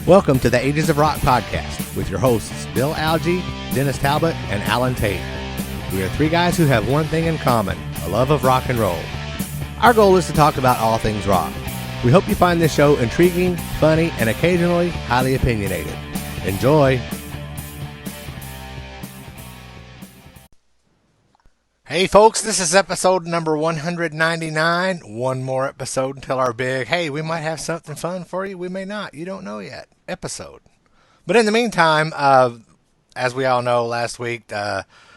Welcome to the Ages of Rock podcast with your hosts Bill Algie, Dennis Talbot, and Alan Tate. We are three guys who have one thing in common, a love of rock and roll. Our goal is to talk about all things rock. We hope you find this show intriguing, funny, and occasionally highly opinionated. Enjoy! Hey folks, this is episode number 199. One more episode until our big, hey, we might have something fun for you, we may not, you don't know yet, episode. But in the meantime, as we all know, last week,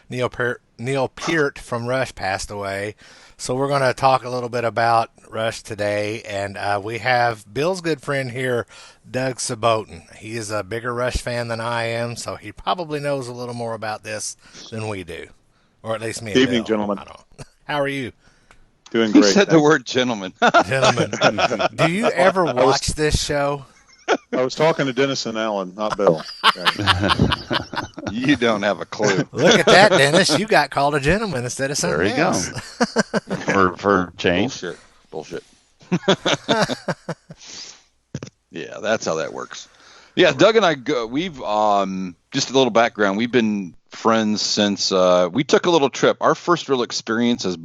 Neil Peart from Rush passed away. So we're going to talk a little bit about Rush today, and we have Bill's good friend here, Doug Sabotin. He is a bigger Rush fan than I am, so he probably knows a little more about this than we do. Or at least me. Good evening, gentlemen. How are you? Doing great. He said the word gentleman. Gentlemen. Do you ever watch this show? I was talking to Dennis and Alan, not Bill. You don't have a clue. Look at that, Dennis. You got called a gentleman instead of something There you else. go. for change. Bullshit. Yeah, that's how that works. Yeah, Doug and I, we've, just a little background. We've been friends since we took a little trip. Our first real experience as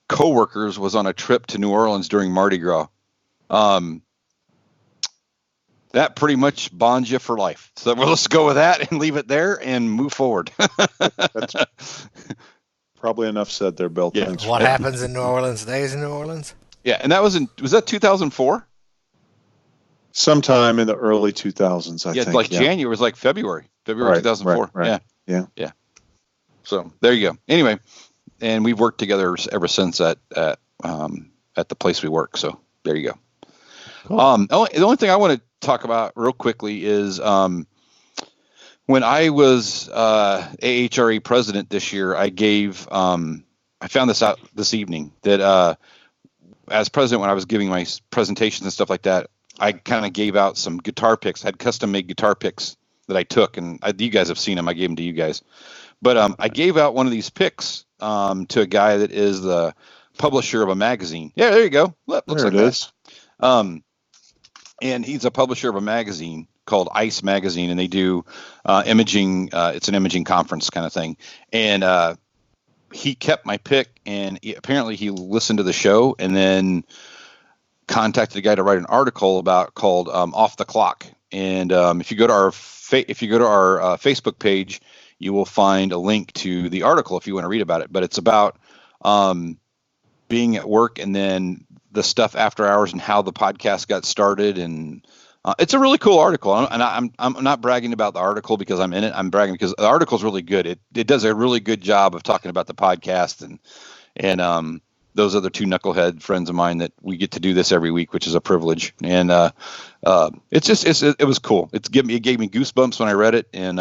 co-workers was on a trip to New Orleans during Mardi Gras. That pretty much bonds you for life. So let's go with that and leave it there and move forward. That's probably enough said there, Bill. Yeah. Thanks. What happens in New Orleans stays in New Orleans? Yeah, and that was that 2004? Sometime in the early 2000s, I think. Like January. It was like February Right, 2004. right. Yeah. So there you go. Anyway, and we've worked together ever since at the place we work. So there you go. Cool. The only thing I want to talk about real quickly is when I was AHRA president this year, I found this out this evening that as president, when I was giving my presentations and stuff like that, I kind of gave out some guitar picks. I had custom made guitar picks that I took, and you guys have seen them. I gave them to you guys. But I gave out one of these picks to a guy that is the publisher of a magazine. Yeah, there you go. Looks there like it is. And he's a publisher of a magazine called Ice Magazine, and they do imaging. It's an imaging conference kind of thing. And he kept my pick, and apparently he listened to the show and then contacted a guy to write an article called Off the Clock. And if you go to our Facebook page, you will find a link to the article if you want to read about it. But it's about being at work and then the stuff after hours and how the podcast got started. And it's a really cool article. And I'm not bragging about the article because I'm in it. I'm bragging because the article is really good. It does a really good job of talking about the podcast and those other two knucklehead friends of mine that we get to do this every week, which is a privilege. And it was cool. It gave me goosebumps when I read it, and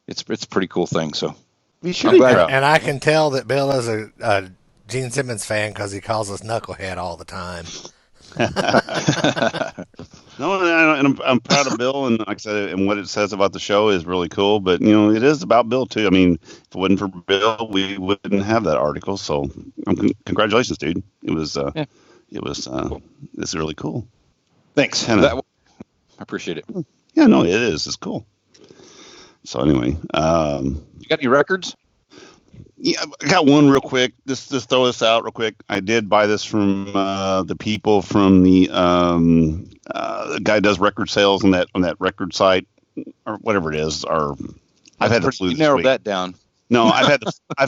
it's a pretty cool thing. So and I can tell that Bill is a Gene Simmons fan because he calls us knucklehead all the time. No, and I'm proud of Bill, and like I said, and what it says about the show is really cool. But it is about Bill too. I mean, if it wasn't for Bill, we wouldn't have that article. So, congratulations, dude. It was it's really cool. Thanks. I appreciate it. Yeah, no, it is. It's cool. So anyway, you got any records? Yeah, I got one real quick. Just throw this out real quick. I did buy this from the people from the guy who does record sales on that record site or whatever it is. Or I've had the flu. You narrowed that down. No, I've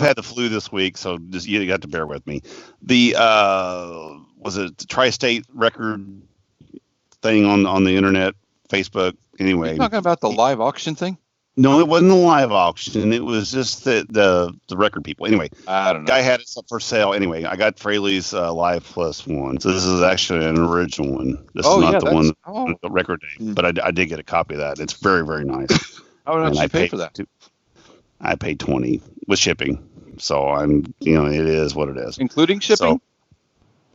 had the flu this week, so just you got to bear with me. The was it the Tri-State record thing on the internet, Facebook? Anyway, you talking about the live auction thing? No, it wasn't a live auction. It was just the record people. Anyway, I don't know. Guy had it up for sale. Anyway, I got Fraley's Live Plus one. So this is actually an original one. This is not the one, the record day. But I did get a copy of that. It's very, very nice. How much did you pay for that? I paid $20 with shipping. So it is what it is. Including shipping? So,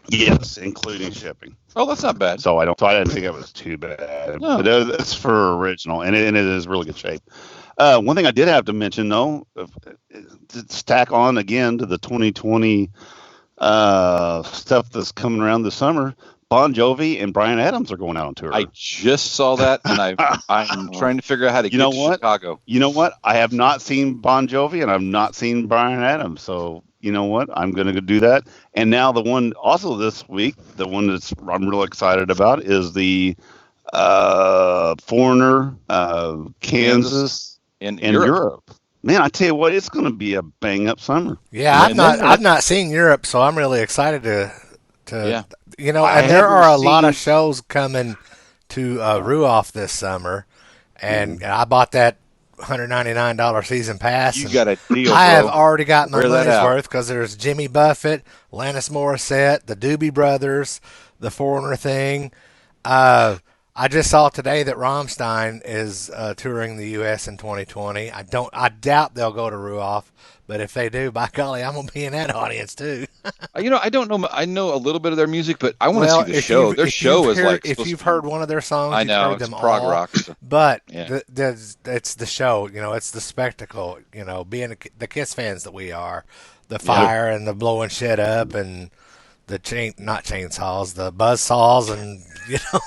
yes, including shipping. Oh, that's not bad. So I didn't think it was too bad. No. But it's for original, and it is really good shape. One thing I did have to mention, though, to stack on again to the 2020 stuff that's coming around this summer, Bon Jovi and Bryan Adams are going out on tour. I just saw that, and I'm trying to figure out how to get to Chicago. You know what? I have not seen Bon Jovi, and I've not seen Bryan Adams. So, you know what? I'm going to do that. And now the one also this week, the one I'm real excited about is the Foreigner, Kansas, in Europe. Man, I tell you what, it's going to be a bang up summer. Yeah, I've not seen Europe, so I'm really excited to you know. And there are a lot of shows coming to Ruoff this summer, and I bought that $199 season pass. You got a deal. I have already got my money's out. worth because there's Jimmy Buffett, Alanis Morissette, the Doobie Brothers, the Foreigner thing. I just saw today that Rammstein is touring the U.S. in 2020. I doubt they'll go to Ruoff, but if they do, by golly, I'm gonna be in that audience too. You know, I don't know. I know a little bit of their music, but I want to see the show. Their show is like. If you've heard one of their songs, I know you've heard it's them prog all, rock. but Yeah. it's the show. You know, it's the spectacle. You know, being the Kiss fans that we are, the fire and the blowing shit up and the not chainsaws, the buzz saws, and you know.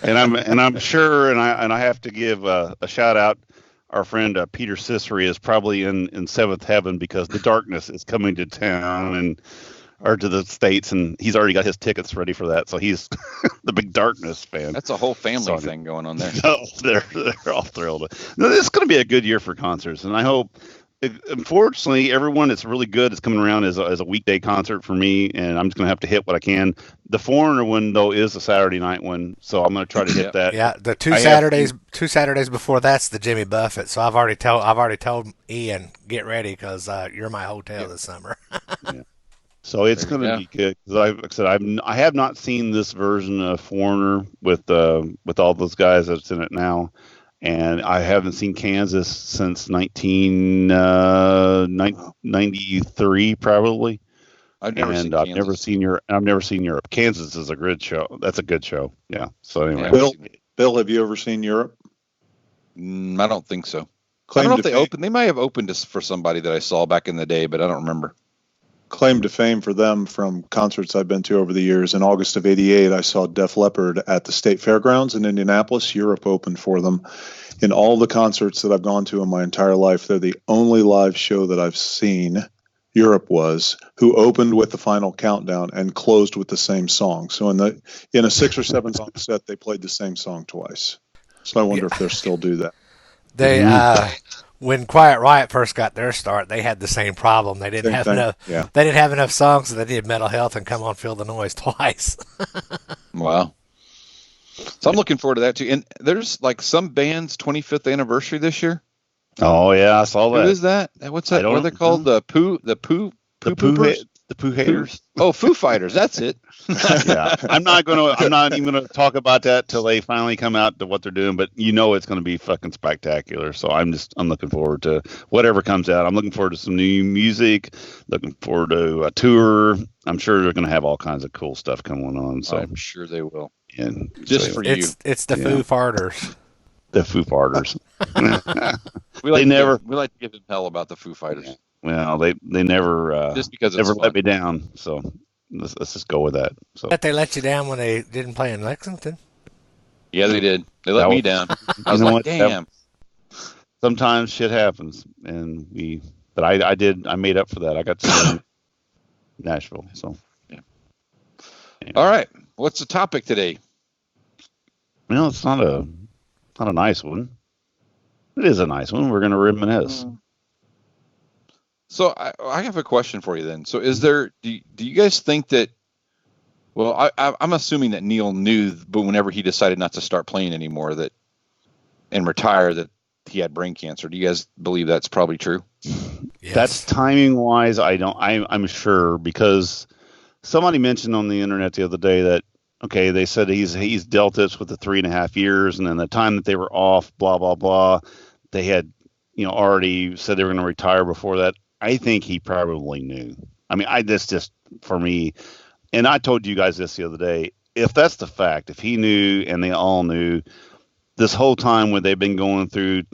And I'm sure, and I have to give a shout out. Our friend Peter Ciceri is probably in seventh heaven because the darkness is coming to town or to the States, and he's already got his tickets ready for that. So he's the big Darkness fan. That's a whole family thing going on there. So they're all thrilled. No, this is going to be a good year for concerts, and I hope. Unfortunately, everyone that's really good is coming around as a weekday concert for me, and I'm just going to have to hit what I can. The Foreigner one, though, is a Saturday night one, so I'm going to try to hit that. Yeah, the two Saturdays before that's the Jimmy Buffett. So I've already told Ian, get ready because you're my hotel this summer. Yeah. So it's going to be good because like I said, I have not seen this version of Foreigner with all those guys that's in it now. And I haven't seen Kansas since 1993, probably. I've never seen I've Kansas. never seen Europe. Kansas is a good show. That's a good show. Yeah. So anyway, Bill, have you ever seen Europe? I don't think so. I don't know if they opened. They might have opened this for somebody that I saw back in the day, but I don't remember. Claim to fame for them from concerts I've been to over the years. In August of '88, I saw Def Leppard at the State Fairgrounds in Indianapolis. Europe opened for them. In all the concerts that I've gone to in my entire life, they're the only live show that I've seen, Europe was, who opened with the Final Countdown and closed with the same song. So in a 6 or 7 song set, they played the same song twice. So I wonder if they'll still do that. They when Quiet Riot first got their start, they had the same problem. They didn't have enough. Yeah. They didn't have enough songs, so they did Mental Health and Come On Feel the Noise twice. Wow. So I'm looking forward to that too. And there's like some band's 25th anniversary this year. Oh yeah, I saw that. Who is that? What's that? What are they called? The Pooh Haters. Oh, Foo Fighters. That's it. Yeah, I'm not even gonna talk about that till they finally come out to what they're doing. But you know it's gonna be fucking spectacular. So I'm looking forward to whatever comes out. I'm looking forward to some new music. Looking forward to a tour. I'm sure they're gonna have all kinds of cool stuff going on. So I'm sure they will. And just for you, it's the Foo Farters. The Foo Farters. we like to give them hell about the Foo Fighters. Yeah. Well, they never just because never let me down. So let's just go with that. So bet they let you down when they didn't play in Lexington. Yeah, they did. They let me down. I was like, damn. Sometimes shit happens, but I made up for that. I got to see Nashville. So yeah. Anyway. All right. What's the topic today? Well, it's not a nice one. It is a nice one. We're going to reminisce. So I have a question for you then. So do you guys think that, well, I'm assuming that Neil knew, but whenever he decided not to start playing anymore and retire, that he had brain cancer. Do you guys believe that's probably true? Yes. That's timing wise. I'm sure because somebody mentioned on the internet the other day that, okay, they said he's dealt this with the 3.5 years. And then the time that they were off, blah, blah, blah, they had, already said they were going to retire before that. I think he probably knew. I mean, this just for me, and I told you guys this the other day. If that's the fact, if he knew and they all knew this whole time when they've been going through,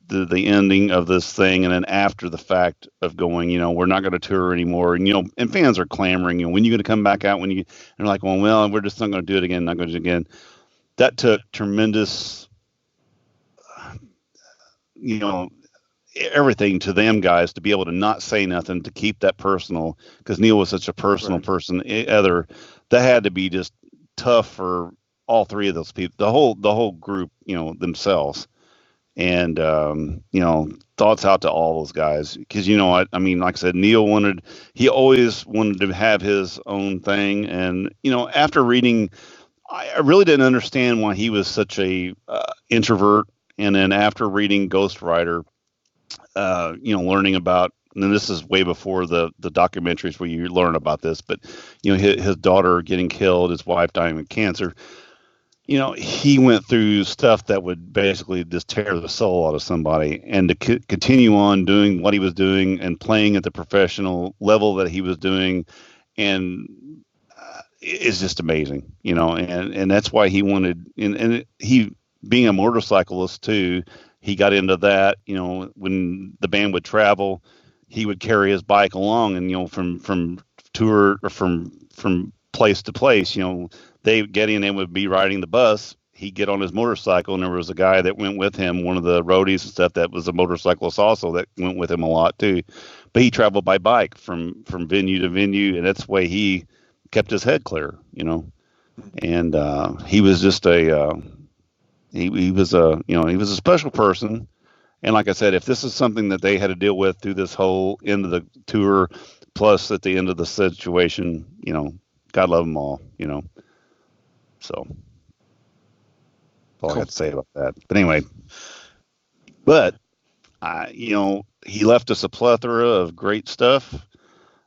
the ending of this thing, and then after the fact of going, we're not going to tour anymore, and fans are clamoring, when are you going to come back out? And they're like, well, we're just not going to do it again, not going to do it again. That took tremendous, everything to them guys to be able to not say nothing, to keep that personal, because Neil was such a personal person. That had to be just tough for all three of those people, the whole group, themselves. And thoughts out to all those guys, because like I said, Neil he always wanted to have his own thing, and after reading, I really didn't understand why he was such a introvert, and then after reading Ghost Rider, learning about, and this is way before the documentaries where you learn about this, but his daughter getting killed, his wife dying of cancer. He went through stuff that would basically just tear the soul out of somebody, and to continue on doing what he was doing and playing at the professional level that he was doing, and it's just amazing, and that's why he wanted, and he, being a motorcyclist too, he got into that. When the band would travel, he would carry his bike along, and from tour, or from place to place, they get in and would be riding the bus. He'd get on his motorcycle, and there was a guy that went with him, one of the roadies and stuff, that was a motorcyclist also, that went with him a lot too. But he traveled by bike from venue to venue, and that's the way he kept his head clear, And he was just he was a special person. And like I said, if this is something that they had to deal with through this whole end of the tour, plus at the end of the situation, God love them all, So that's all I got to say about that. But anyway, he left us a plethora of great stuff,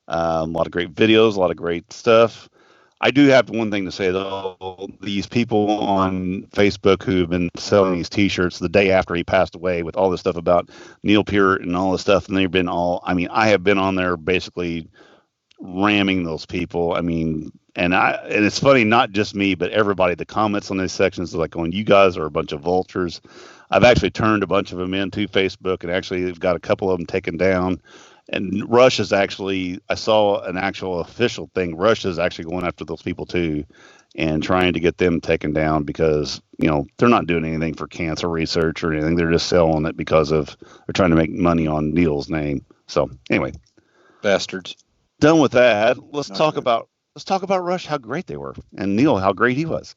a lot of great videos, a lot of great stuff. I do have one thing to say, though. These people on Facebook who have been selling these T-shirts the day after he passed away, with all this stuff about Neil Peart and all this stuff, and they've been I have been on there basically ramming those people. And it's funny, not just me, but everybody. The comments on these sections are like going, "You guys are a bunch of vultures." I've actually turned a bunch of them into Facebook, and actually got a couple of them taken down. And Rush is actually, I saw an actual official thing. Rush is actually going after those people too, and trying to get them taken down, because they're not doing anything for cancer research or anything. They're just selling it because they're trying to make money on Neil's name. So anyway, bastards. Done with that. Let's talk about Rush, how great they were, and Neil, how great he was.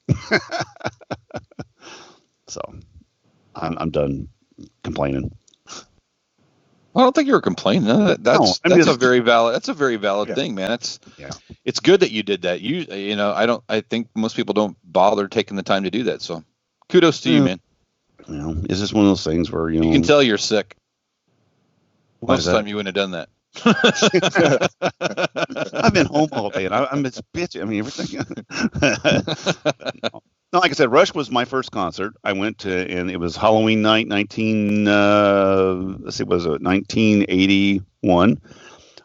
So I'm done complaining. I don't think you were complaining. That's a very valid thing, man. It's good that you did that. I think most people don't bother taking the time to do that. So kudos to you, man. It's just one of those things where, you can tell you're sick. Most of the time you wouldn't have done that. I've been home all day, and I'm just bitch. Everything. No, like I said, Rush was my first concert. I went to, and it was Halloween night, 1981.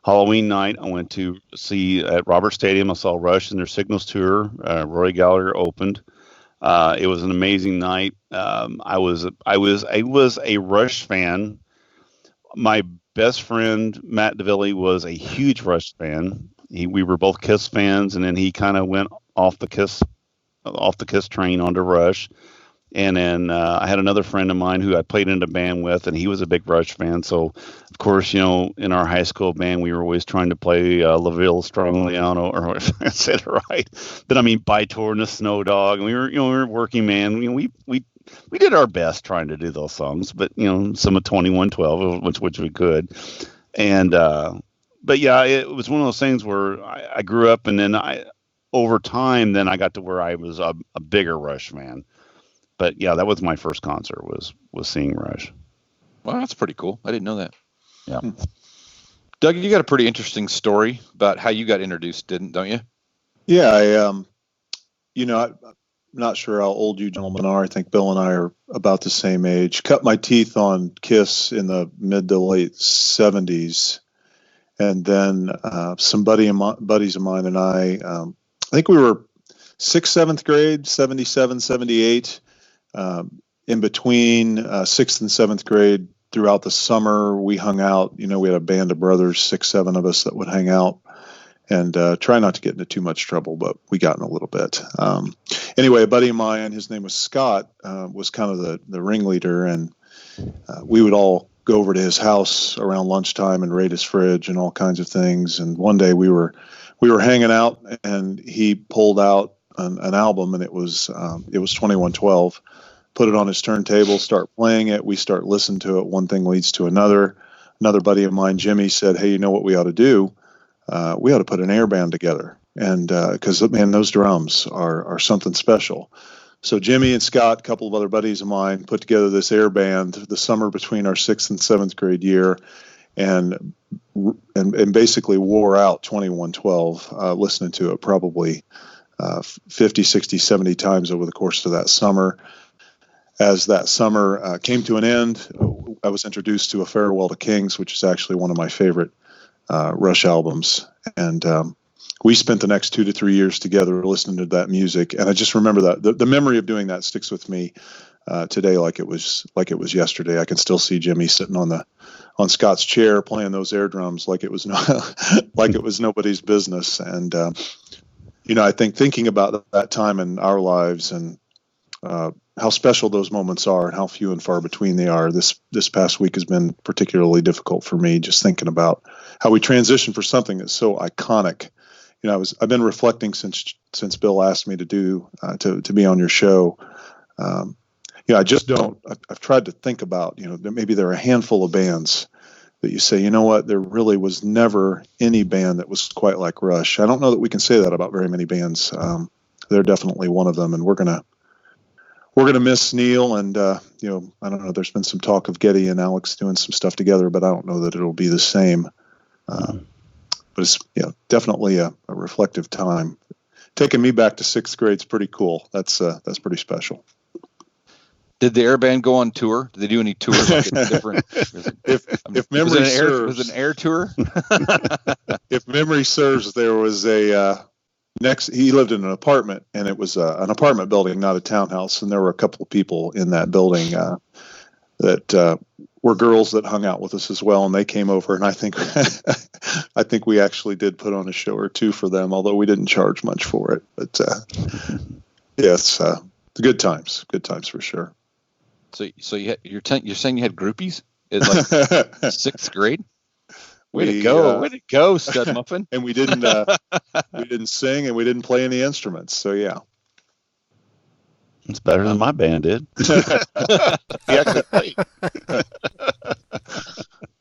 Halloween night, I went to see at Robert Stadium. I saw Rush and their Signals tour. Roy Gallagher opened. It was an amazing night. I was a Rush fan. My best friend Matt DeVille was a huge Rush fan. We were both Kiss fans, and then he kind of went off the Kiss train onto Rush. And then I had another friend of mine who I played in a band with, and he was a big Rush fan. So, of course, in our high school band, we were always trying to play La Ville Strong Liano, or if I said it right. But Bytor and the Snow Dog. And we were working man. We did our best trying to do those songs, but some of 2112, which we could. And but yeah, it was one of those things where I grew up, and then over time, then I got to where I was a bigger Rush fan. But yeah, that was my first concert, was seeing Rush. Wow, that's pretty cool. I didn't know that. Yeah. Doug, you got a pretty interesting story about how you got introduced, don't you? Yeah, I'm not sure how old you gentlemen are. I think Bill and I are about the same age. Cut my teeth on Kiss in the mid to late 70s. And then some buddies of mine and I think we were 6th, 7th grade, 77, 78. In between 6th and 7th grade, throughout the summer, we hung out. We had a band of brothers, 6, 7 of us that would hang out and try not to get into too much trouble, but we got in a little bit. Anyway, a buddy of mine, his name was Scott, was kind of the ringleader, and we would all go over to his house around lunchtime and raid his fridge and all kinds of things. And one day we were hanging out, and he pulled out an album, and it was 2112. Put it on his turntable, start playing it. We start listening to it. One thing leads to another. Another buddy of mine, Jimmy, said, "Hey, you know what we ought to do? We ought to put an air band together." And because, man, those drums are something special. So Jimmy and Scott, a couple of other buddies of mine, put together this air band the summer between our 6th and 7th grade year, and basically wore out 2112, listening to it probably 50, 60, 70 times over the course of that summer. As that summer came to an end, I was introduced to A Farewell to Kings, which is actually one of my favorite Rush albums. And we spent the next 2 to 3 years together listening to that music. And I just remember that the memory of doing that sticks with me today like it was yesterday. I can still see Jimmy sitting on Scott's chair playing those air drums like it was like it was nobody's business. And I think thinking about that time in our lives and how special those moments are and how few and far between they are. This past week has been particularly difficult for me, just thinking about how we transition for something that's so iconic. I've been reflecting since Bill asked me to do to be on your show. I just don't. I've tried to think about maybe there are a handful of bands that you say, you know what, there really was never any band that was quite like Rush. I don't know that we can say that about very many bands. They're definitely one of them, and we're gonna miss Neil, and I don't know. There's been some talk of Geddy and Alex doing some stuff together, but I don't know that it'll be the same. But it's definitely a reflective time. Taking me back to 6th grade is pretty cool. That's pretty special. Did the air band go on tour? Did they do any tours? Like different? If memory serves, was it an air tour? If memory serves, there was a. He lived in an apartment, and it was an apartment building, not a townhouse. And there were a couple of people in that building that were girls that hung out with us as well. And they came over, and I think we actually did put on a show or two for them, although we didn't charge much for it. But yes, good times for sure. So you're saying you had groupies in like 6th grade? Way to go, Stud Muffin. And we didn't sing, and we didn't play any instruments. So yeah, it's better than my band did.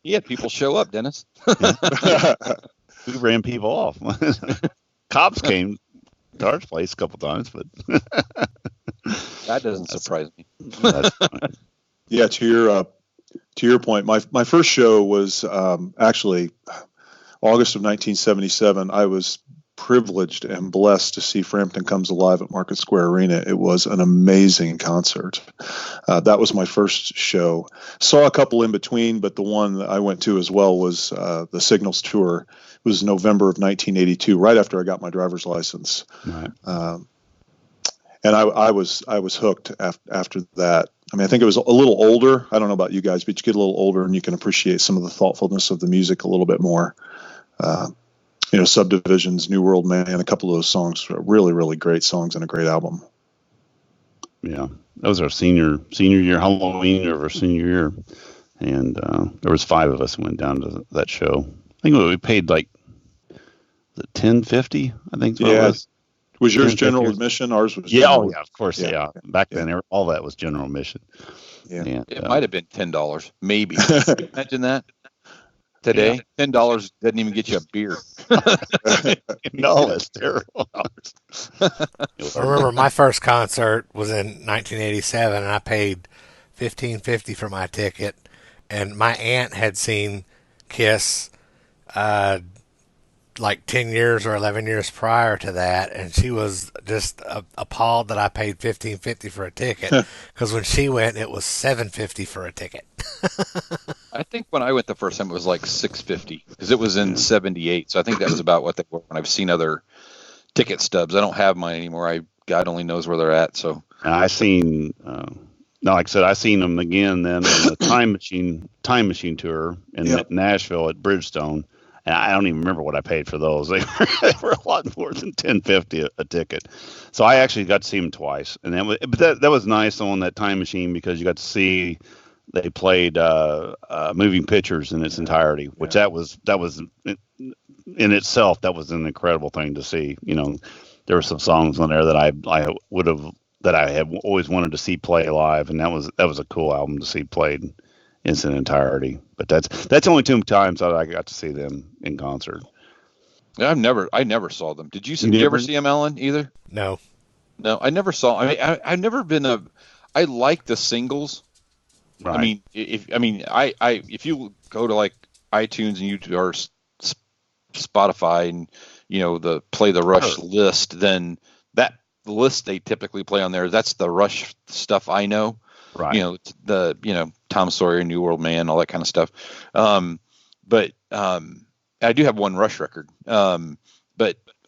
He had people show up, Dennis. We ran people off. Cops came to our place a couple times, but that doesn't surprise me. Yeah, to your point, my first show was actually August of 1977. I was privileged and blessed to see Frampton Comes Alive at Market Square Arena. It was an amazing concert. That was my first show. Saw a couple in between, but the one that I went to as well was the Signals Tour. It was November of 1982, right after I got my driver's license. Right. And I was hooked after that. I mean, I think it was a little older. I don't know about you guys, but you get a little older and you can appreciate some of the thoughtfulness of the music a little bit more. Subdivisions, New World Man, a couple of those songs are really, really great songs and a great album. Yeah, that was our senior year, Halloween of our senior year, and there was 5 of us who went down to that show. I think we paid like $10.50. I think. What it was. Was yours general admission? Ours was. Yeah, of course. Yeah. Back then, all that was general admission. Yeah, and, it might have been $10, maybe. Imagine that. Today, $10 doesn't even get you a beer. No, it's terrible. I remember my first concert was in 1987, and I paid $15.50 for my ticket. And my aunt had seen Kiss like 10 years or 11 years prior to that, and she was just appalled that I paid $15.50 for a ticket, because when she went, it was $7.50 for a ticket. I think when I went the first time, it was like $6.50, because it was in '78, so I think that was about what they were when I've seen other ticket stubs. I don't have mine anymore. God only knows where they're at. So I seen No, like I said, I seen them again then on the Time Machine tour in Nashville at Bridgestone, and I don't even remember what I paid for those. They were a lot more than $10.50 a ticket. So I actually got to see them twice, and that was nice on that Time Machine because you got to see they played Moving Pictures in its entirety, which that was in itself, that was an incredible thing to see. You know, there were some songs on there that I had always wanted to see play live, and that was a cool album to see played in its entirety. But that's only 2 times that I got to see them in concert. I never saw them. Did you ever see them, Alan? Either? No, I never saw. I mean, I've never been I like the singles. Right. I mean, if you go to like iTunes and you or Spotify and play the Rush list, then that list they typically play on there, that's the Rush stuff I know. Right. The Tom Sawyer, New World Man, all that kind of stuff. But I do have one Rush record. But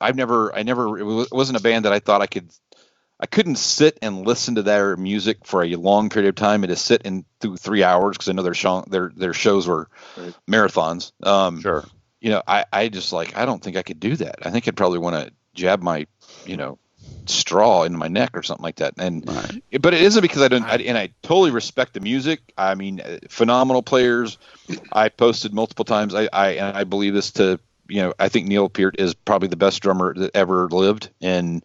it wasn't a band that I thought I couldn't sit and listen to their music for a long period of time and to sit and through 3 hours, because I know their shows were marathons. Sure. I just I don't think I could do that. I think I'd probably want to jab my, straw into my neck or something like that. And, but it isn't because I totally respect the music. I mean, phenomenal players. I posted multiple times. I believe this to, I think Neil Peart is probably the best drummer that ever lived. And,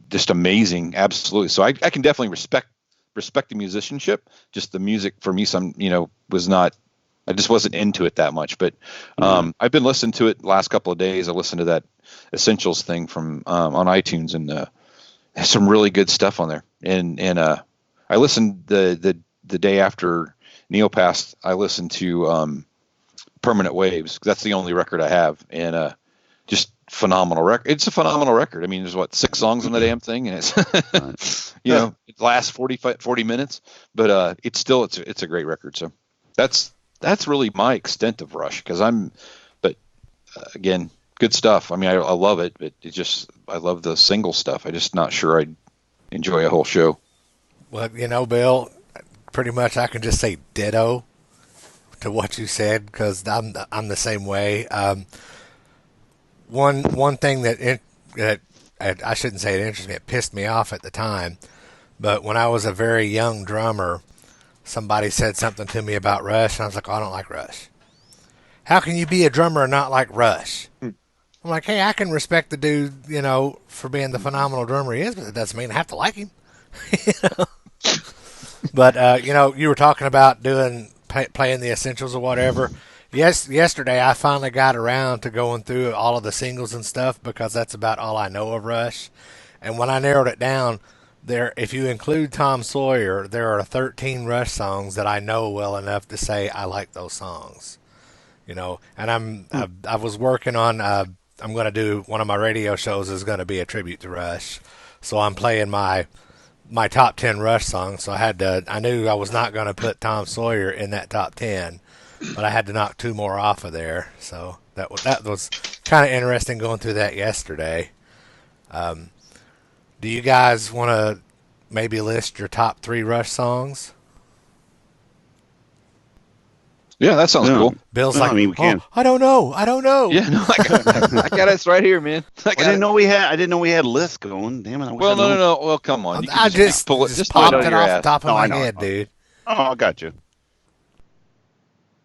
just amazing. Absolutely. So I can definitely respect the musicianship. Just the music for me, I just wasn't into it that much, but I've been listening to it the last couple of days. I listened to that Essentials thing from on iTunes, and there's some really good stuff on there. And I listened the day after Neil passed. I listened to Permanent Waves. That's the only record I have, and just phenomenal record. It's a phenomenal record. I mean, there's 6 songs on the damn thing, and it's it lasts 40 minutes, but it's a great record. So that's really my extent of Rush, because again, good stuff. I mean, I love it, but I love the single stuff. I'm just not sure I'd enjoy a whole show. Well, Bill, pretty much I can just say ditto to what you said, because I'm the same way. One thing that I shouldn't say it interested me, it pissed me off at the time, but when I was a very young drummer, somebody said something to me about Rush, and I was like, I don't like Rush. How can you be a drummer and not like Rush? I'm like, hey, I can respect the dude, for being the phenomenal drummer he is, but it doesn't mean I have to like him. But, you were talking about playing the Essentials or whatever. Yesterday I finally got around to going through all of the singles and stuff, because that's about all I know of Rush. And when I narrowed it down, if you include Tom Sawyer, there are 13 Rush songs that I know well enough to say I like those songs. And I was working on, I'm going to do one of my radio shows is going to be a tribute to Rush. So I'm playing my top 10 Rush songs. So I knew I was not going to put Tom Sawyer in that top 10, but I had to knock 2 more off of there. So that was kind of interesting going through that yesterday. Do you guys want to maybe list your top 3 Rush songs? Yeah, that sounds cool. Bill's I mean, we can. I don't know. Yeah, no, I got us right here, man. I didn't know we had lists going. Damn it! Well, no. Well, come on. I just popped it off the top of my head, dude. Oh, I got you.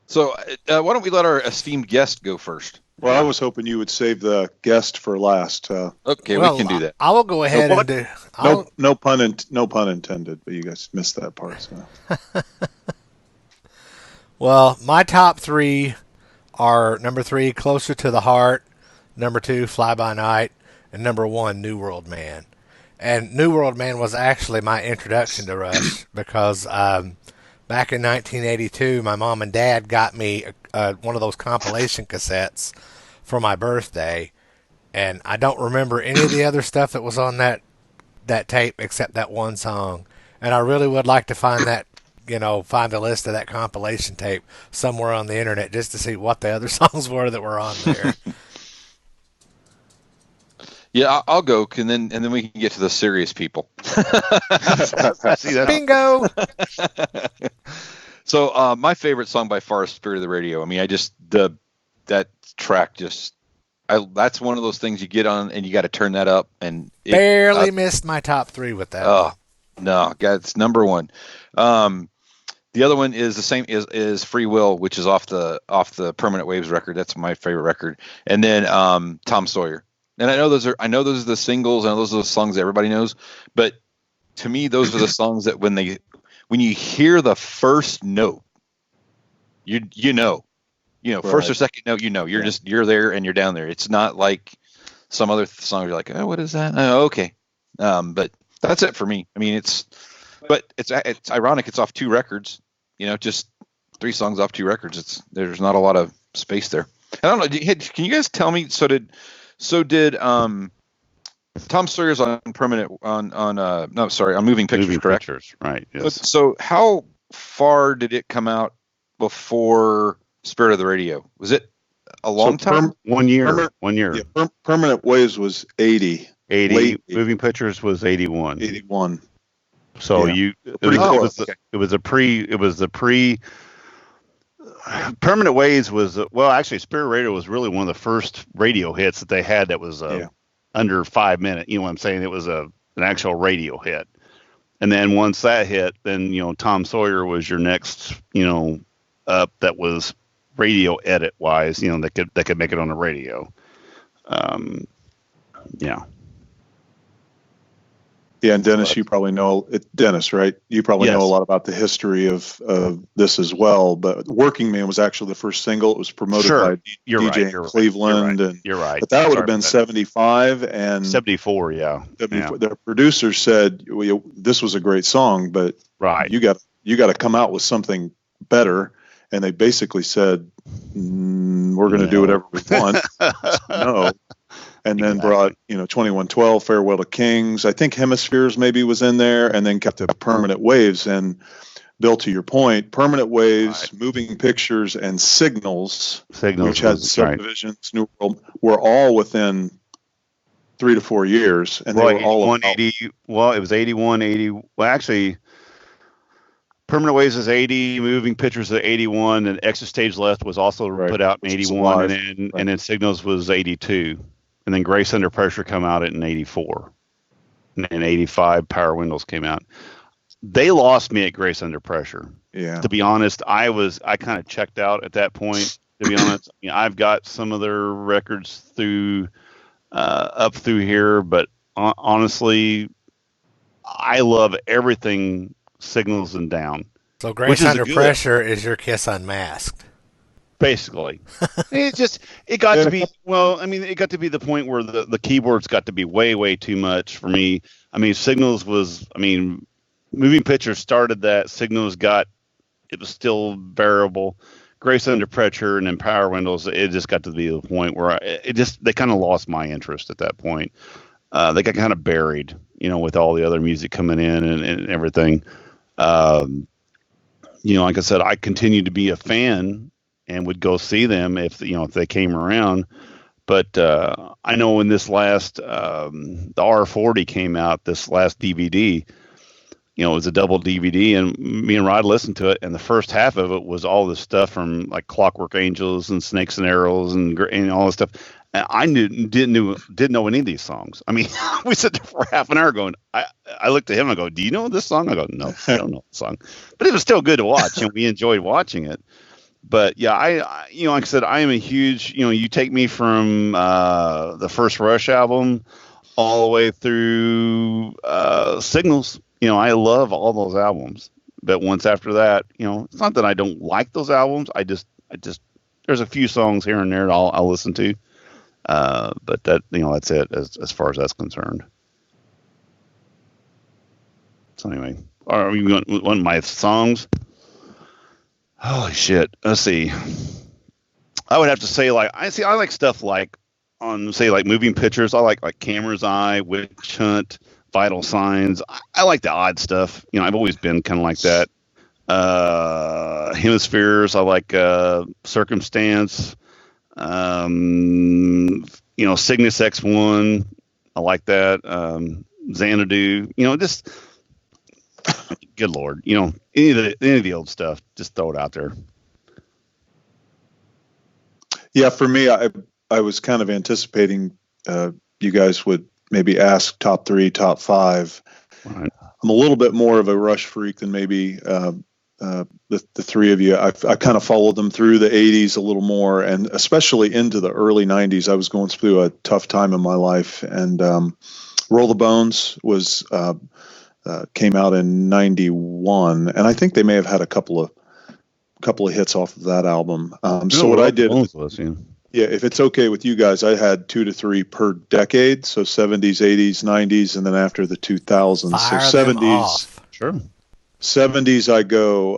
So why don't we let our esteemed guest go first? Well, I was hoping you would save the guest for last. Okay, we can do that. I will go ahead and do. No pun intended, but you guys missed that part. So. Well, my top 3 are number 3, Closer to the Heart, number 2, Fly By Night, and number 1, New World Man. And New World Man was actually my introduction to Rush, because back in 1982, my mom and dad got me one of those compilation cassettes for my birthday, and I don't remember any of the other stuff that was on that tape except that one song. And I really would like to find a list of that compilation tape somewhere on the internet just to see what the other songs were that were on there. Yeah, I'll go, and then we can get to the serious people. See that? Bingo. So my favorite song by far is "Spirit of the Radio." I mean, that track that's one of those things you get on and you got to turn that up, and Barely missed my top 3 with that. Oh no, God, it's number one. The other one is the same is "Free Will," which is off the Permanent Waves record. That's my favorite record. And then Tom Sawyer. And I know those are the singles, and those are the songs that everybody knows. But to me, those are the songs that when you hear the first note, you know, Right. first or second note, you're there and you're down there. It's not like some other songs you're like, oh, what is that? Oh, okay. But that's it for me. I mean, it's ironic. It's off 2 records, just 3 songs off 2 records. There's not a lot of space there. I don't know. Can you guys tell me? So did Tom Sawyer's on Permanent on Moving Pictures, Moving correct? Pictures, right? Yes. So how far did it come out before Spirit of the Radio? Was it a long time? 1 year. 1 year. Yeah, Permanent Waves was 80. 80. Late Moving Pictures was 81. 81. So Yeah. it was the pre. Permanent Waves was actually Spirit Radio was really one of the first radio hits that they had that was under 5 minutes. You know what I'm saying? It was an actual radio hit. And then once that hit, then Tom Sawyer was your next up that was radio edit wise. That could make it on the radio. Yeah. Yeah, and Dennis, you probably know it. Dennis, right? You probably know a lot about the history of this as well. But "Working Man" was actually the first single. It was promoted by DJ in Cleveland, and you're right. But that would have been 75 and 74. Yeah. 74. The producer said, "This was a great song, but you got to come out with something better." And they basically said, "We're going to do whatever we want." No. And then brought, 2112, "Farewell to Kings." I think "Hemispheres" maybe was in there, and then kept the Permanent Waves. And Bill, to your point, Permanent Waves, Moving Pictures, and Signals, which had subdivisions, New World, were all within 3 to 4 years. And they were all 80. Well, it was 81, 80. Well, actually, Permanent Waves is 80, Moving Pictures is 81, and Exit Stage Left was also put out in 81, and then Signals was 82. And then Grace Under Pressure come out in 84. And in 85, Power Windows came out. They lost me at Grace Under Pressure. Yeah. To be honest, I kind of checked out at that point. To be honest, I've got some of their records up through here, but honestly, I love everything Signals and down. So Grace Under Pressure is your Kiss Unmasked. Basically, it got to be, it got to be the point where the keyboards got to be way, way too much for me. I mean, Signals was, Moving Pictures started that. Signals it was still bearable. Grace Under Pressure and then Power Windows, it just got to be the point where they kind of lost my interest at that point. They got kind of buried, with all the other music coming in and everything. Like I said, I continued to be a fan and would go see them if they came around. But I know in this last, the R40 came out, this last DVD, it was a double DVD, and me and Rod listened to it, and the first half of it was all this stuff from like Clockwork Angels and Snakes and Arrows and all this stuff. And I didn't know any of these songs. I mean, we sat there for half an hour going, I looked at him and I go, "Do you know this song?" I go, "No, I don't know the song." But it was still good to watch, and we enjoyed watching it. But yeah, I like I said, I am a huge, you take me from the first Rush album all the way through Signals. I love all those albums. But once after that, it's not that I don't like those albums. I just there's a few songs here and there that I'll listen to. But that, that's it as far as that's concerned. So anyway, are we going one of my songs? Holy shit. Let's see. I would have to say I like stuff like on say like Moving Pictures. I like Camera's Eye, Witch Hunt, Vital Signs. I like the odd stuff. I've always been kind of like that. Hemispheres. I like Circumstance. Cygnus X1. I like that. Xanadu, just good Lord, any of the old stuff, just throw it out there. Yeah, for me, I was kind of anticipating you guys would maybe ask top 3, top 5. Right. I'm a little bit more of a Rush freak than maybe the three of you. I kind of followed them through the 80s a little more, and especially into the early 90s. I was going through a tough time in my life, and Roll the Bones was came out in 91, and I think they may have had a couple of hits off of that album. So what I did, yeah, if it's okay with you guys, I had 2 to 3 per decade. So 70s, 80s, 90s, and then after the 2000s. Fire so them 70s, off. Sure. 70s, I go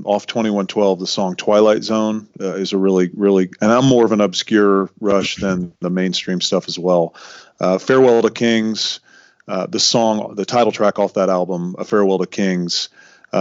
off 2112. The song "Twilight Zone" is a really, really, and I'm more of an obscure Rush than the mainstream stuff as well. "Farewell to Kings," the title track off that album, "A Farewell to Kings."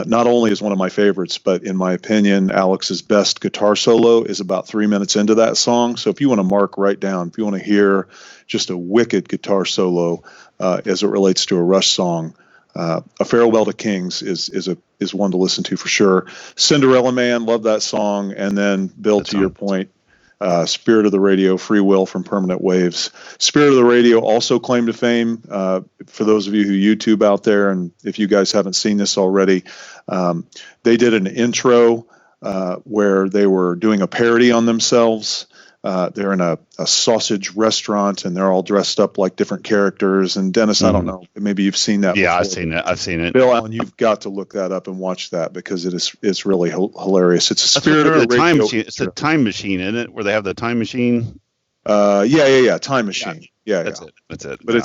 Not only is one of my favorites, but in my opinion, Alex's best guitar solo is about 3 minutes into that song. So if you want to mark right down, if you want to hear just a wicked guitar solo as it relates to a Rush song, "A Farewell to Kings" is one to listen to for sure. "Cinderella Man," love that song. And then, Bill, to your point, "Spirit of the Radio," "Free Will" from Permanent Waves. "Spirit of the Radio" also claimed to fame. For those of you who YouTube out there, and if you guys haven't seen this already, they did an intro where they were doing a parody on themselves. They're in a sausage restaurant, and they're all dressed up like different characters. And Dennis, I don't know, maybe you've seen that. Yeah, before. I've seen it. Bill Allen, you've got to look that up and watch that, because it's really hilarious. It's a Spirit Spirit of the time Radio. machine. It's a time machine, isn't it? Where they have the time machine. Yeah. Time Machine. Yeah, That's it. But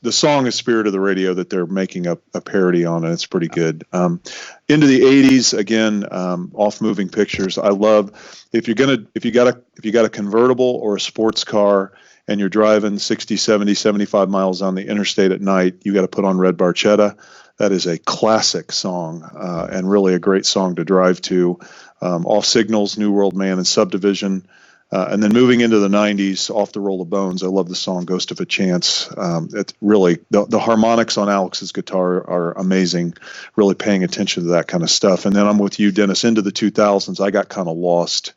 the song is "Spirit of the Radio" that they're making a parody on, and it's pretty good. Into the 80s again, off Moving Pictures. I love if you got a convertible or a sports car and you're driving 60, 70, 75 miles on the interstate at night, you got to put on Red Barchetta. That is a classic song, and really a great song to drive to. Off Signals, "New World Man," and "Subdivision." And then moving into the 90s, off the Roll the Bones, I love the song "Ghost of a Chance." It's really, the harmonics on Alex's guitar are amazing, really paying attention to that kind of stuff. And then I'm with you, Dennis, into the 2000s, I got kind of lost.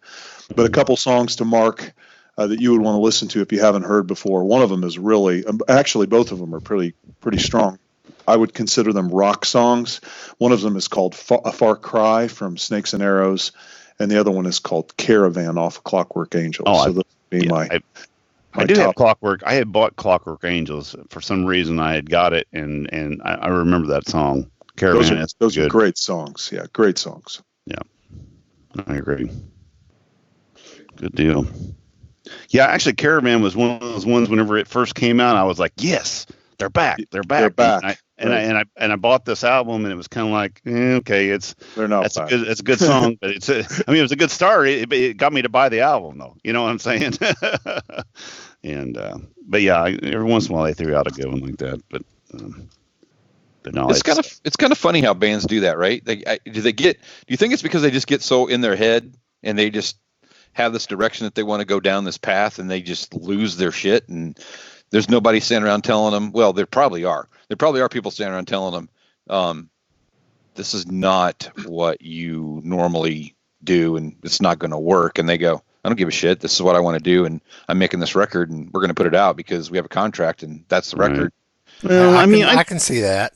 But a couple songs to mark that you would want to listen to if you haven't heard before. One of them is really, actually both of them are pretty strong. I would consider them rock songs. One of them is called "A Far Cry" from Snakes and Arrows, and the other one is called "Caravan" off Clockwork Angels. Oh, so those would be I do have Clockwork. I had bought Clockwork Angels for some reason. I had got it, and I remember that song. Caravan. Those are great songs. Yeah, great songs. Yeah, I agree. Good deal. Yeah, actually, Caravan was one of those ones. Whenever it first came out, I was like, "Yes, they're back. They're back." They're back. And I bought this album, and it was kind of like, okay, they're not. It's a good song, but it was a good start. It got me to buy the album, though. You know what I'm saying? And but yeah, every once in a while they threw out a good one like that. But no, it's kind of funny how bands do that, right? Do you think it's because they just get so in their head and they just have this direction that they want to go down this path, and they just lose their shit, and there's nobody standing around telling them? Well, there probably are. There probably are people standing around telling them, this is not what you normally do, and it's not going to work. And they go, I don't give a shit. This is what I want to do, and I'm making this record, and we're going to put it out because we have a contract, and that's the record. Well, I can see that.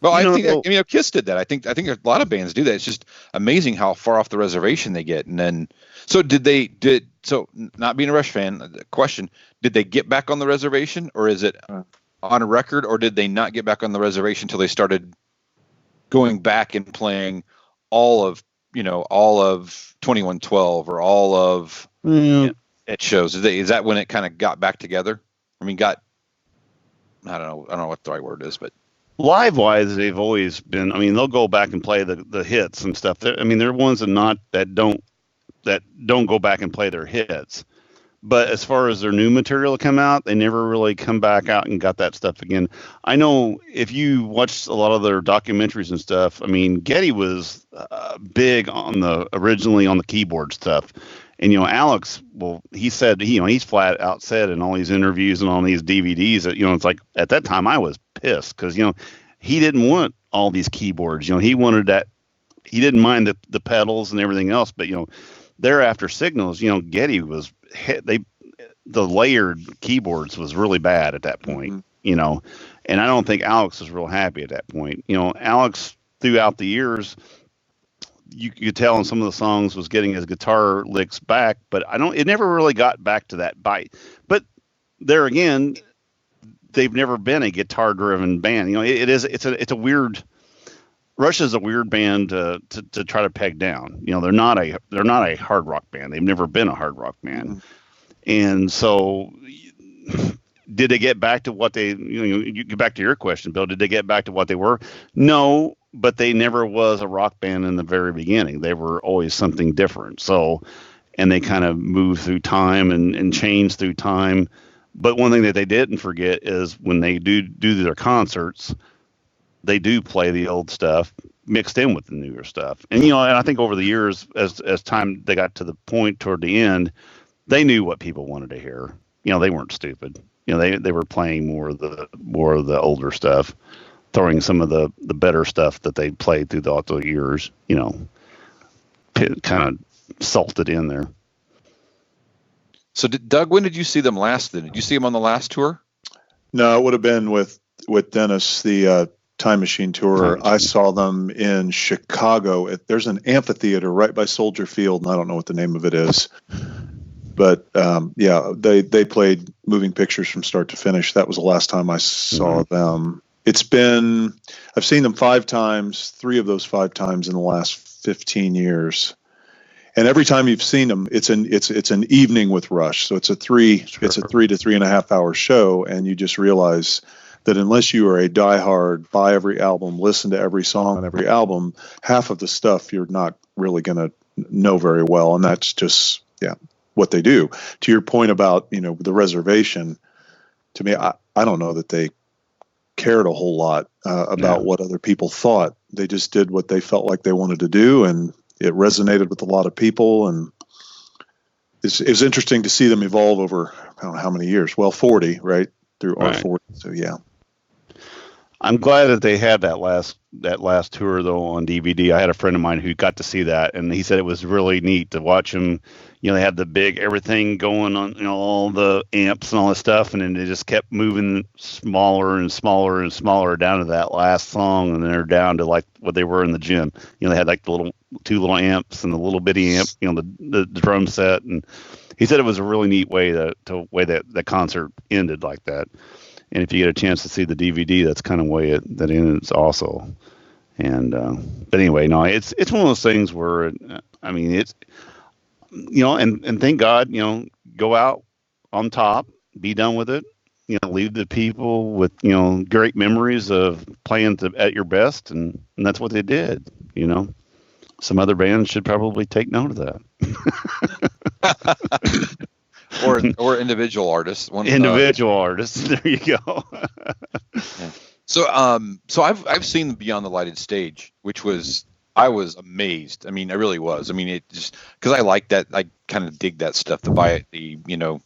Well, I think Kiss did that. I think a lot of bands do that. It's just amazing how far off the reservation they get. And then, so not being a Rush fan, the question, did they get back on the reservation, or is it on a record, or did they not get back on the reservation until they started going back and playing all of 2112 or all of at shows? Is that when it kind of got back together? I mean, I don't know what the right word is, but live wise, they've always been. I mean, they'll go back and play the hits and stuff. They're ones that don't go back and play their hits. But as far as their new material to come out, they never really come back out and got that stuff again. I know if you watch a lot of their documentaries and stuff, I mean, Geddy was big originally on the keyboard stuff. And Alex, well, he said he's flat out said in all these interviews and on these DVDs that it's like at that time I was pissed because he didn't want all these keyboards. He wanted that. He didn't mind the pedals and everything else, but thereafter Signals, Getty was the layered keyboards was really bad at that point. And I don't think Alex was real happy at that point. Alex throughout the years, you could tell in some of the songs was getting his guitar licks back, but it never really got back to that bite. But there again, they've never been a guitar driven band. It's a weird, Rush is a weird band to try to peg down. They're not a hard rock band. They've never been a hard rock band. And so did they get back to what they, you get back to your question, Bill, did they get back to what they were? No, but they never was a rock band in the very beginning. They were always something different. So, and they kind of moved through time and changed through time. But one thing that they didn't forget is when they do their concerts, they do play the old stuff mixed in with the newer stuff. And, and I think over the years, as time they got to the point toward the end, they knew what people wanted to hear. They weren't stupid. They were playing more of the older stuff, throwing some of the better stuff that they played through the years, kind of salted in there. So Doug, when did you see them last then? Did you see them on the last tour? No, it would have been with Dennis, the Time Machine tour. I saw them in Chicago. There's an amphitheater right by Soldier Field, and I don't know what the name of it is. But they played moving pictures from start to finish. That was the last time I saw them. I've seen them 5 times, 3 of those 5 times in the last 15 years. And every time you've seen them, it's an evening with Rush. So it's a 3 to 3.5 hour show, and you just realize that unless you are a diehard, buy every album, listen to every song on every album, half of the stuff you're not really going to know very well, and that's just what they do. To your point about the reservation, to me, I don't know that they cared a whole lot about what other people thought. They just did what they felt like they wanted to do, and it resonated with a lot of people. And it's interesting to see them evolve over I don't know how many years. Well, 40, right? Through R40. So I'm glad that they had that last tour though on DVD. I had a friend of mine who got to see that, and he said it was really neat to watch them. They had the big everything going on, all the amps and all this stuff, and then they just kept moving smaller and smaller and smaller down to that last song, and then they're down to like what they were in the gym. They had like the 2 little amps and the little bitty amp, the drum set, and he said it was a really neat way that the concert ended like that. And if you get a chance to see the DVD, that's kind of the way that ends also. And but anyway, no, it's one of those things where it's and thank God, go out on top, be done with it, leave the people with great memories of playing at your best, and that's what they did. Some other bands should probably take note of that. or individual artists. Artists. There you go. Yeah. So I've seen Beyond the Lighted Stage, which I was amazed. I mean, I really was. I mean, it just because I like that. I kind of dig that stuff, the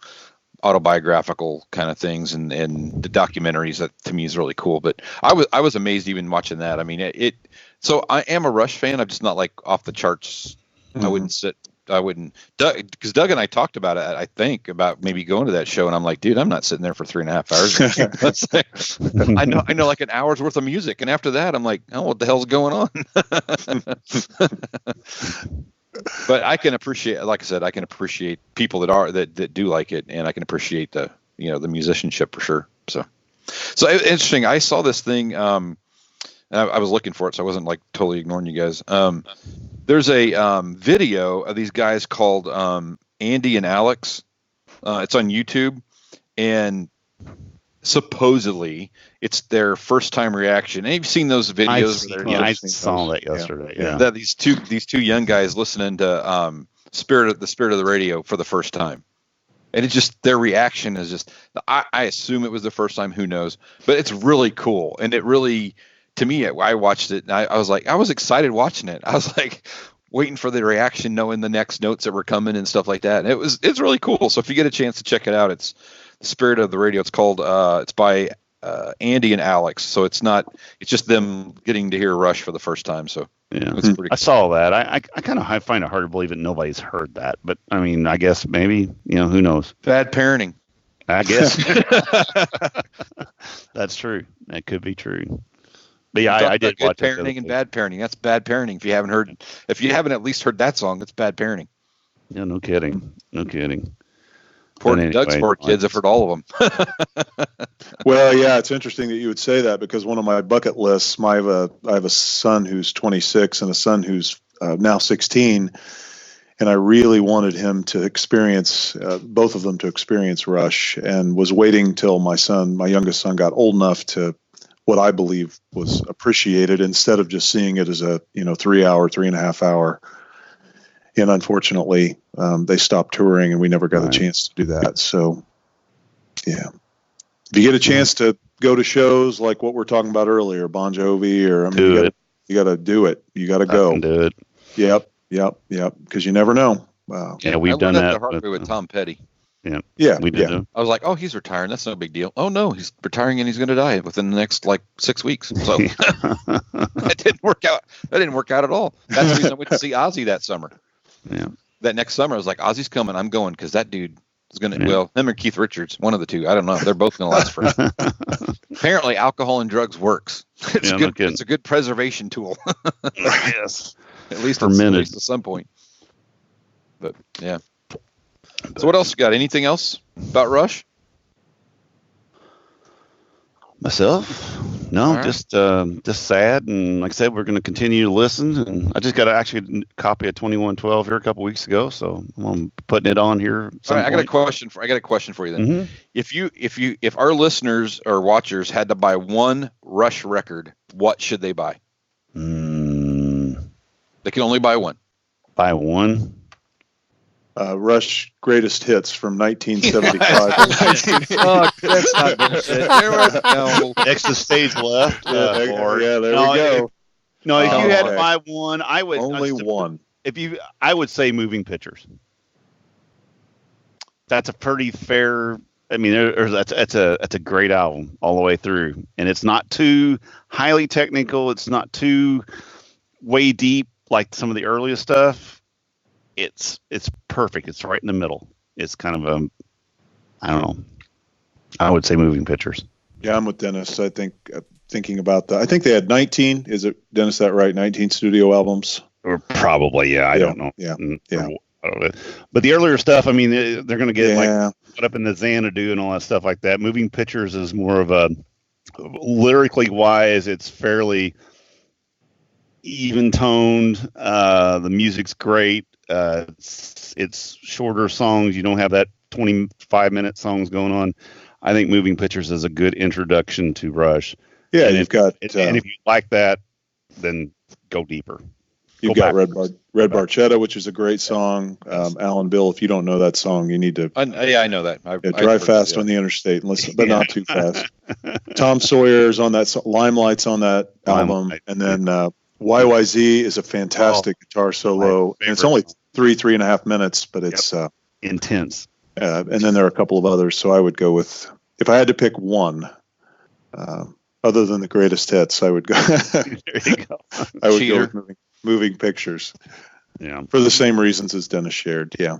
autobiographical kind of things and the documentaries. That to me is really cool. But I was amazed even watching that. I mean, so I am a Rush fan. I'm just not like off the charts. Mm-hmm. I wouldn't, because Doug and I talked about it, I think, about maybe going to that show, and I'm like, dude, I'm not sitting there for 3.5 hours. I know like an hour's worth of music, and after that, I'm like, oh, what the hell's going on? But I can appreciate, like I said, people that do like it, and I can appreciate the musicianship for sure. So interesting. I saw this thing. I was looking for it, so I wasn't like totally ignoring you guys. There's a video of these guys called Andy and Alex. It's on YouTube, and supposedly it's their first time reaction. And you've seen those videos? I saw that yesterday. Yeah. That these two young guys listening to the Spirit of the Radio for the first time. And it's just their reaction is just, I assume it was the first time, who knows, but it's really cool. And it really, to me, I watched it and I was like, I was excited watching it. I was like, waiting for the reaction, knowing the next notes that were coming and stuff like that. And it's really cool. So if you get a chance to check it out, it's The Spirit of the Radio. It's called it's by Andy and Alex. So it's just them getting to hear Rush for the first time. So yeah, it's pretty I saw that. I kind of find it hard to believe that nobody's heard that, but I mean, I guess maybe, who knows? Bad parenting. I guess that's true. That could be true. But yeah, I did watch good parenting and bad parenting. That's bad parenting. If you haven't at least heard that song, it's bad parenting. Yeah, no kidding. Doug's poor kids have heard all of them. Well, yeah, it's interesting that you would say that, because one of my bucket lists, I have a son who's 26 and a son who's now 16, and I really wanted him to experience, both of them to experience Rush, and was waiting till my youngest son, got old enough to what I believe was appreciated, instead of just seeing it as a 3.5 hour. And unfortunately, they stopped touring, and we never got a chance to do that. So, yeah, if you get a chance to go to shows like what we're talking about earlier, Bon Jovi, or you got to do it. You got to go. Do it. Yep. Because you never know. Yeah, we've done that the hard way with Tom Petty. Yeah, we did. Yeah. I was like, oh, he's retiring. That's no big deal. Oh no, he's retiring and he's going to die within the next 6 weeks. So that didn't work out. That didn't work out at all. That's the reason I went to see Ozzy that summer. Yeah. That next summer, I was like, Ozzy's coming. I'm going, because that dude is going to. Well, him or Keith Richards, one of the two. I don't know. They're both going to last forever. Apparently, alcohol and drugs works. It's good. It's a good preservation tool. Yes. At least at some point. But yeah. So what else you got? Anything else about Rush? Myself? No, right. Just sad. And like I said, we're going to continue to listen. And I just got a copy of 2112 here a couple weeks ago, so I'm putting it on here. All right, I got a question for you then. Mm-hmm. If our listeners or watchers had to buy one Rush record, what should they buy? They can only buy one. Buy one? Rush Greatest Hits from 1975. Oh, that's not bullshit. No. Next to Stage Left. There we go. If you had to buy one, I would only one. I would say Moving Pictures. That's a pretty fair. I mean, that's a great album all the way through, and it's not too highly technical. It's not too way deep like some of the earliest stuff. It's perfect. It's right in the middle. It's kind of I don't know. I would say Moving Pictures. Yeah, I'm with Dennis. I think thinking about that. I think they had 19. Is it, Dennis, that right? 19 studio albums? Or probably, yeah. I don't know. Yeah. But the earlier stuff, I mean, they're going to get put up in the Xanadu and all that stuff like that. Moving Pictures is more of a lyrically wise. It's fairly even toned. The music's great. It's shorter songs. You don't have that 25-minute songs going on. I think Moving Pictures is a good introduction to Rush. Yeah, and if you like that, then go deeper. You've got Red Barchetta, which is a great song. Alan Bill, if you don't know that song, you need to. I know that. Drive fast on the interstate, and listen, but not too fast. Tom Sawyer's on that. Limelight's on that album, and then YYZ is a fantastic guitar solo. And it's only 3.5 minutes, but it's intense. And then there are a couple of others. So I would go with, if I had to pick one, other than the greatest hits, I would go. There you go. I would go with Moving Pictures. Yeah. For the same reasons as Dennis shared. Yeah.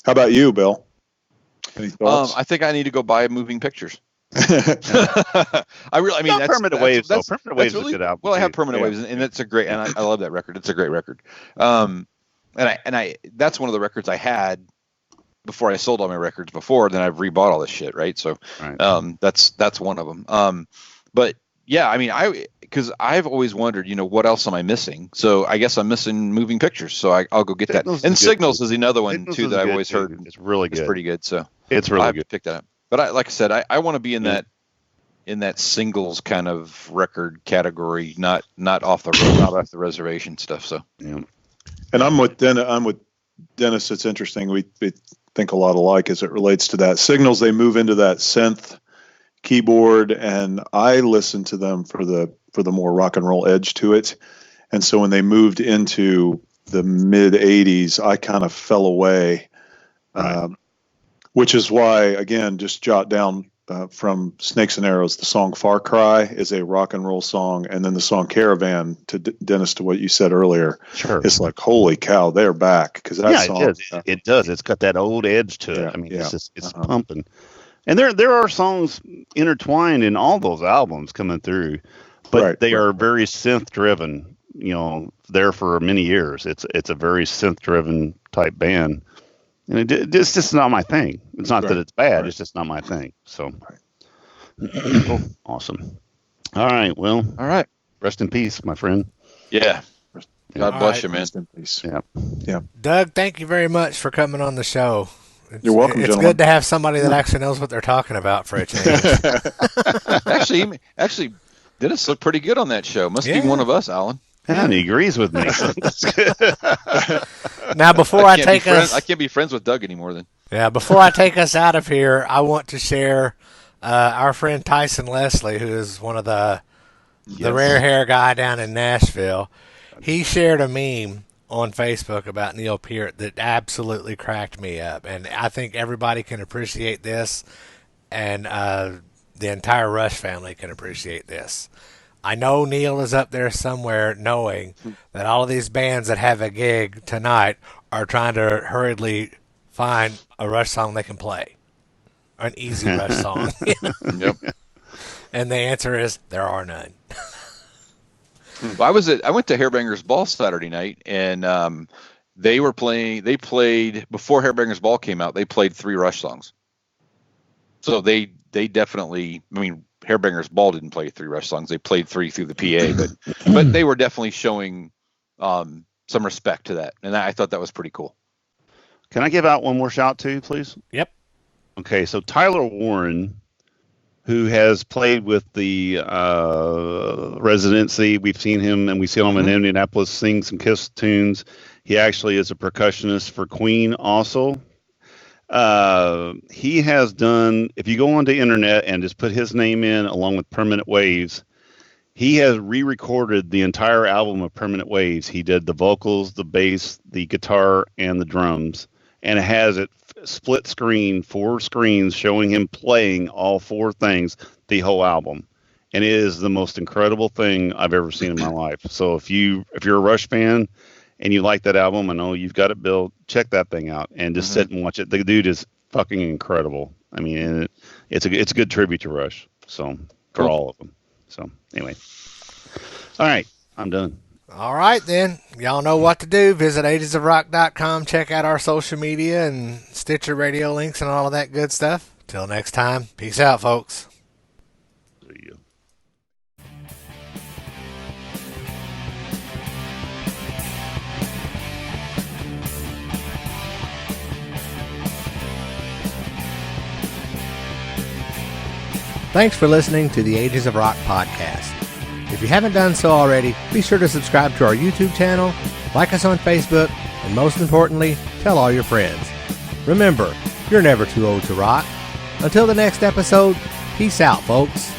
How about you, Bill? Any thoughts? I think I need to go buy Moving Pictures. Permanent Waves. Permanent Waves is a good album. Well, I have Permanent Waves, and it's a great, and I love that record. It's a great record. And I that's one of the records I had before I sold all my records before. Then I've rebought all this shit, right? So, that's one of them. But yeah, I mean, because I've always wondered, what else am I missing? So I guess I'm missing Moving Pictures. So I'll go get that. And Signals is another one too that I've always heard. It's really good. It's pretty good. So it's really good. Pick that up. But like I said, I want to be in that singles kind of record category, not off the road, not off the reservation stuff. So yeah. And I'm with Dennis. It's interesting. We think a lot alike as it relates to that. Signals, they move into that synth keyboard, and I listen to them for the more rock and roll edge to it. And so when they moved into the mid 80s, I kind of fell away, Right. which is why, again, just jot down from Snakes and Arrows, the song Far Cry is a rock and roll song. And then the song Caravan, to Dennis, to what you said earlier, Sure. it's like, holy cow, they're back. Because that Yeah, song, it does. It does. It's got that old edge to it. Yeah, I mean, yeah. it's pumping. And there are songs intertwined in all those albums coming through, but Right, they right, are right. very synth driven. You know, there for many years. It's a very synth driven type band, and it's just not my thing. It's not that Right, it's bad. right. It's just not my thing. So, cool. Awesome. All right. Well, All right. rest in peace, my friend. Yeah. God All bless right. you, man. Rest in peace. Yeah. Doug, thank you very much for coming on the show. You're welcome, It's gentlemen. good to have somebody that actually knows what they're talking about for a change. Actually, Dennis looked pretty good on that show. Must Yeah. be one of us, Alan. And he agrees with me. That's good. Now, before I take us, I can't be friends with Doug anymore. Then. before I take us out of here, I want to share our friend Tyson Leslie, who is one of the rare hair guy down in Nashville. He shared a meme on Facebook about Neil Peart that absolutely cracked me up, and I think everybody can appreciate this, and the entire Rush family can appreciate this. I know Neil is up there somewhere knowing that all of these bands that have a gig tonight are trying to hurriedly find a Rush song they can play, an easy Rush song. Yep. And the answer is there are none. Well, I went to Hairbanger's Ball Saturday night, and they played before Hairbanger's Ball came out. They played 3 Rush songs. So they definitely. I mean, Hairbanger's Ball didn't play 3 Rush songs. They played 3 through the PA, but they were definitely showing some respect to that, and I thought that was pretty cool. Can I give out one more shout too, please? Yep. Okay, so Tyler Warren, who has played with the Residency, we've seen him, and we see him in Indianapolis sing some Kiss tunes. He actually is a percussionist for Queen also. He has done, if you go onto the internet and just put his name in along with Permanent Waves, he has re-recorded the entire album of Permanent Waves. He did the vocals, the bass, the guitar, and the drums, and it has it split screen, 4 screens showing him playing all 4 things, the whole album. And it is the most incredible thing I've ever seen in my life. So if you're a Rush fan and you like that album, I know you've got it built, check that thing out and just sit and watch it. The dude is fucking incredible. I mean, it's a good tribute to Rush. So for all of them. So anyway, all right, I'm done. All right, then. Y'all know what to do. Visit agesofrock.com. Check out our social media and Stitcher radio links and all of that good stuff. Till next time, peace out, folks. See you. Thanks for listening to the Ages of Rock podcast. If you haven't done so already, be sure to subscribe to our YouTube channel, like us on Facebook, and most importantly, tell all your friends. Remember, you're never too old to rock. Until the next episode, peace out, folks.